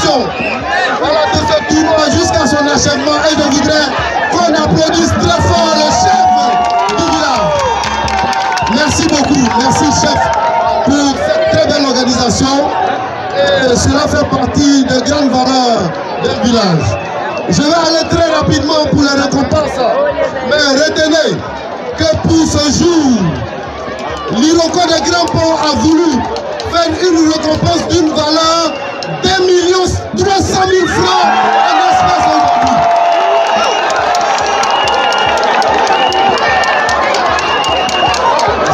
l'organisation de ce tournoi jusqu'à son achèvement. Et je voudrais qu'on applaudisse très fort le chef du village. Merci beaucoup, merci chef pour cette très belle organisation. Et cela fait partie des grandes valeurs d'un village. Je vais aller très rapidement pour les récompenses. Mais retenez que pour ce jour, l'Iroko des Grands Ponts a voulu faire une récompense d'une valeur d'1 300 000 francs en espèces aujourd'hui.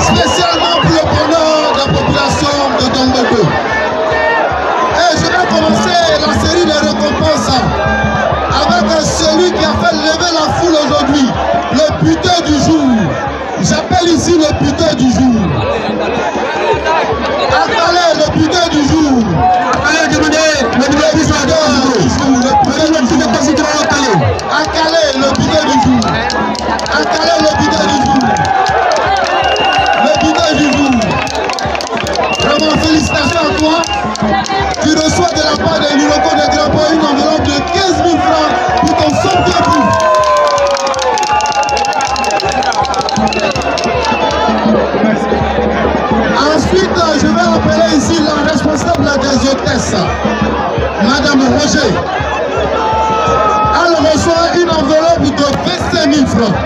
Spécialement pour le bonheur de la population de Dongoldo. Et je vais commencer la série de récompenses avec celui qui a fait lever la foule aujourd'hui, le buteur du jour. J'appelle ici le buteur du jour. Akale, le buteur du jour. Akale, le buteur du jour. Akale, le buteur du jour. Akale, le buteur du jour. Le buteur du jour. Vraiment, félicitations à toi. Tu reçois de la part de l'Iroko des Grands Ponts une enveloppe de 15 000 francs pour ton centre de bout. Ensuite, je vais appeler ici la responsable des hôtesses, Madame Roger. Elle reçoit une enveloppe de 25 000 francs.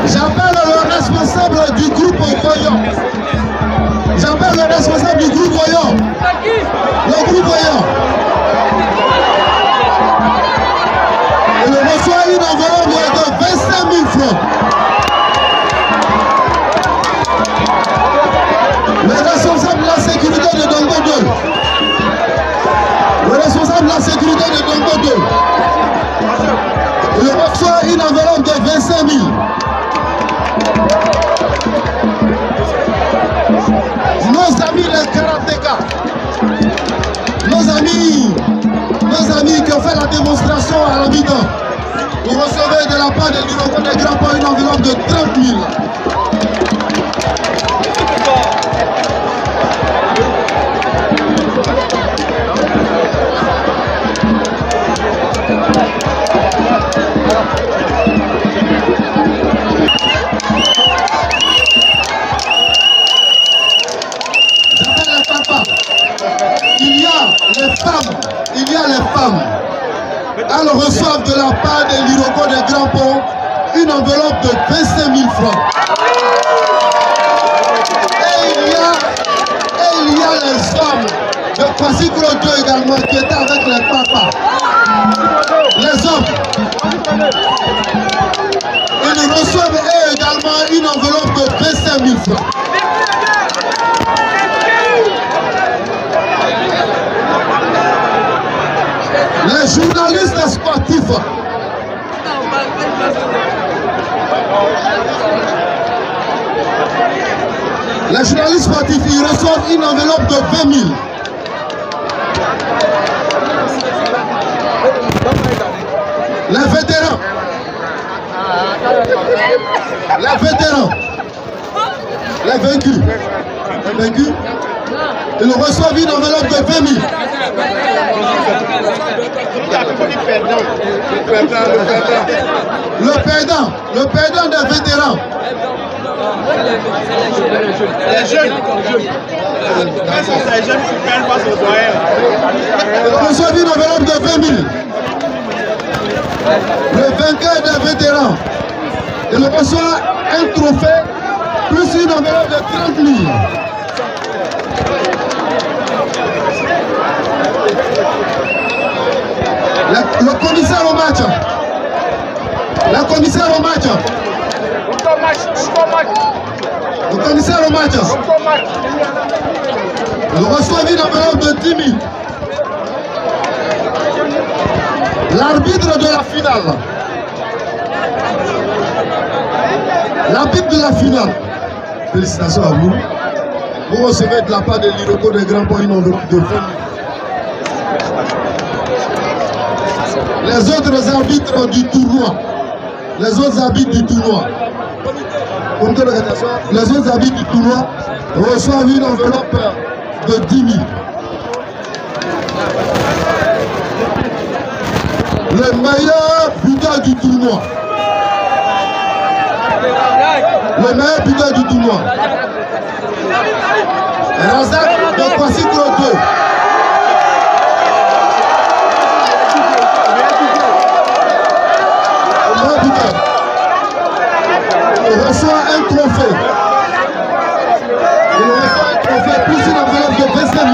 J'appelle le responsable du groupe Voyant. J'appelle le responsable du groupe Voyant. Le groupe Voyant. Il reçoit une enveloppe de 25 000 francs. Le responsable de la sécurité de Dongoldo. Le responsable de la sécurité de Dongoldo. Il reçoit une enveloppe de 25 000. Nos amis les karatékas, nos amis qui ont fait la démonstration à la mi-temps, vous recevez de la part de l'Iroko des Grands Ponts une enveloppe de 30 000. Elles reçoivent de la part de l'Iroko des Grands Ponts une enveloppe de 25 000 francs. Et il y a les hommes de Kwasi-Kuro 2 également qui étaient avec les papas. Les hommes. Ils reçoivent eux également une enveloppe de 25 000 francs. Les journalistes sportifs. Les journalistes sportifs, ils reçoivent une enveloppe de 20 000. Les vétérans. Les vétérans. Les vaincus. Les vaincus. Ils reçoivent une enveloppe de 20 000. Le perdant des vétérans. Les jeunes. Les jeunes qui prennent face aux doyens. Ils reçoivent une enveloppe de 20 000. Le vainqueur des vétérans. Il reçoit un trophée plus une enveloppe de 30 000. Le commissaire au match. Le commissaire au match. Le commissaire au match. Il reçoit une enveloppe de 10 000. L'arbitre de la finale. L'arbitre de la finale. Félicitations à vous. Vous recevez de la part de l'Iroko des Grands Ponts une enveloppe de 20 000. Les autres arbitres du tournoi. Les autres arbitres du tournoi. Les autres arbitres du tournoi reçoivent une enveloppe de 10 000. Le meilleur buteur du tournoi. Le meilleur buteur du tournoi. Razak de Kwassikro 2. Le meilleur buteur. Il reçoit un trophée. Il reçoit un trophée plus une enveloppe de 25 000.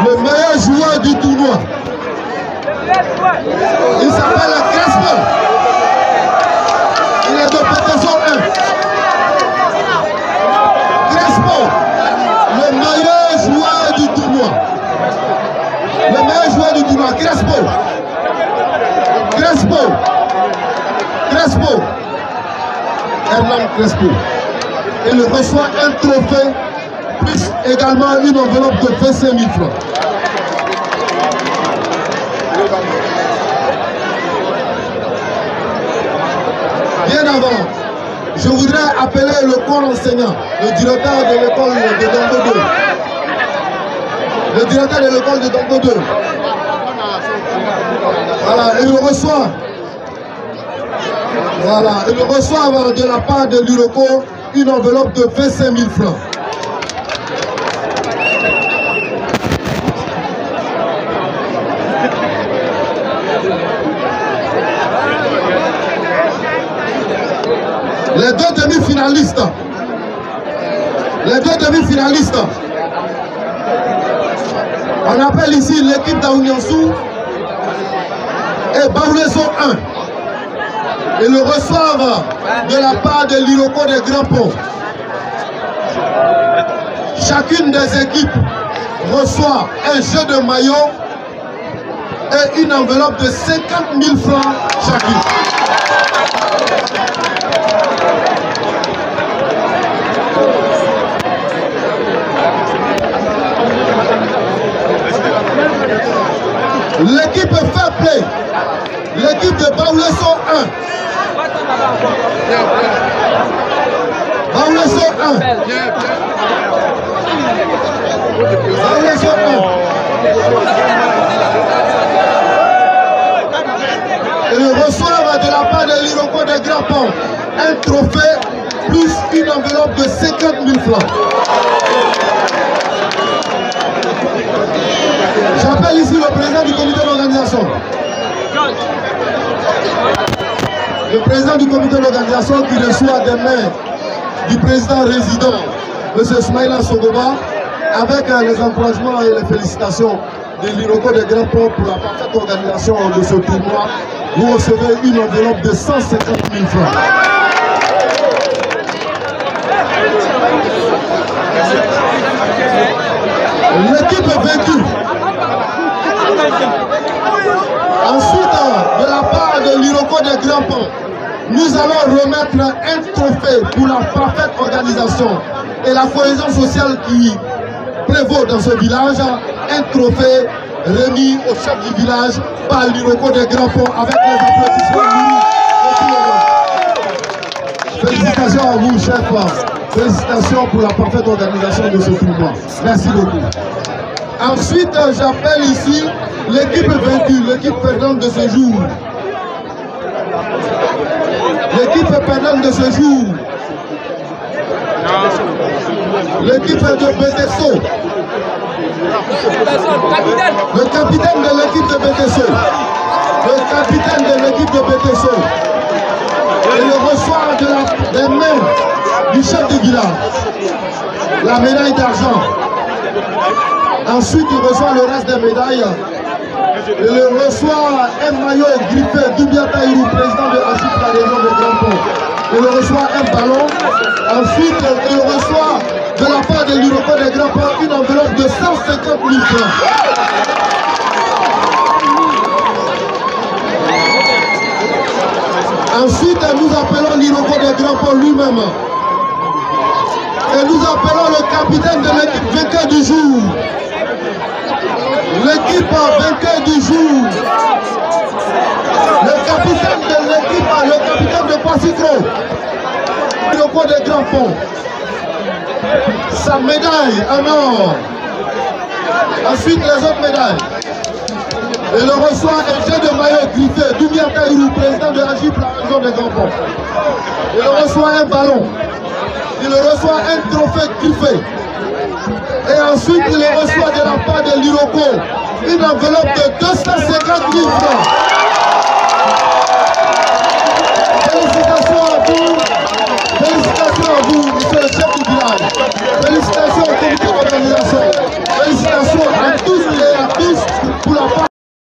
Le meilleur joueur du tournoi. Il s'appelle Crespo. Il est de Péteson 1. Crespo, le meilleur joueur du tournoi. Le meilleur joueur du tournoi, Crespo. Crespo. Crespo. Hernan Crespo. Il reçoit un trophée, plus également une enveloppe de 25 000 francs. Bien avant, je voudrais appeler le corps enseignant, le directeur de l'école de Dongo 2. Le directeur de l'école de Dongo 2. Voilà, il reçoit. Voilà, il reçoit de la part de l'UROCO une enveloppe de 25 000 francs. Les deux demi-finalistes. Les deux demi-finalistes. On appelle ici l'équipe d'Aouniansou et Baoulesso 1. Ils le reçoivent de la part de l'UROCO des Grands Ponts. Chacune des équipes reçoit un jeu de maillot et une enveloppe de 50 000 francs chacune. L'équipe Fair Play, l'équipe de Baoulesso 1. Baoulesso 1. Baoulesso 1. Ils reçoivent de la part de l'UROCO des Grands Ponts un trophée plus une enveloppe de 50 000 francs. J'appelle ici le président du comité d'organisation. Le président du comité d'organisation qui reçoit des mains du président résident, M. Smaïla Sogoba, avec les encouragements et les félicitations de l'UROCO des Grands Ponts pour la parfaite organisation de ce tournoi. Vous recevez une enveloppe de 150 000 francs. L'équipe est vaincue. Ensuite, de la part de l'UROCO des Grands Ponts, nous allons remettre un trophée pour la parfaite organisation et la cohésion sociale qui prévaut dans ce village. Un trophée remis au chef du village par l'UROCO des Grands Ponts avec les applaudissements. Félicitations à vous, chef. Félicitations pour la parfaite organisation de ce tournoi. Merci beaucoup. Ensuite, j'appelle ici l'équipe vaincue, l'équipe perdante de ce jour. L'équipe perdante de ce jour. L'équipe de BTSO. Le capitaine de l'équipe de BTSO. Le capitaine de l'équipe de BTSO. Il reçoit des mains du chef du village la médaille d'argent. Ensuite, il reçoit le reste des médailles. Il reçoit un maillot griffé Doubia Taïrou, président de AGIP, la région de Grand Pont. Il reçoit un ballon. Ensuite, il reçoit de la part de l'UROCO des Grands Ponts une enveloppe de 150 000 francs. Ensuite, nous appelons l'UROCO des Grands Ponts lui-même. Et nous appelons le capitaine de l'équipe vainqueur du jour. L'équipe vainqueur du jour. Le capitaine de l'équipe, le capitaine de Kwassikro. l'Iroko des Grands Ponts sa médaille en or. Ensuite, les autres médailles. Il reçoit un jet de maillot griffé, Doumia Taïrou, président de la GIP, la région des Grands Ponts. Il reçoit un ballon. Il reçoit un trophée griffé. Et ensuite, il reçoit de la part de l'Iroko une enveloppe de 250 000 francs. Félicitations à vous, monsieur le chef du village. Félicitations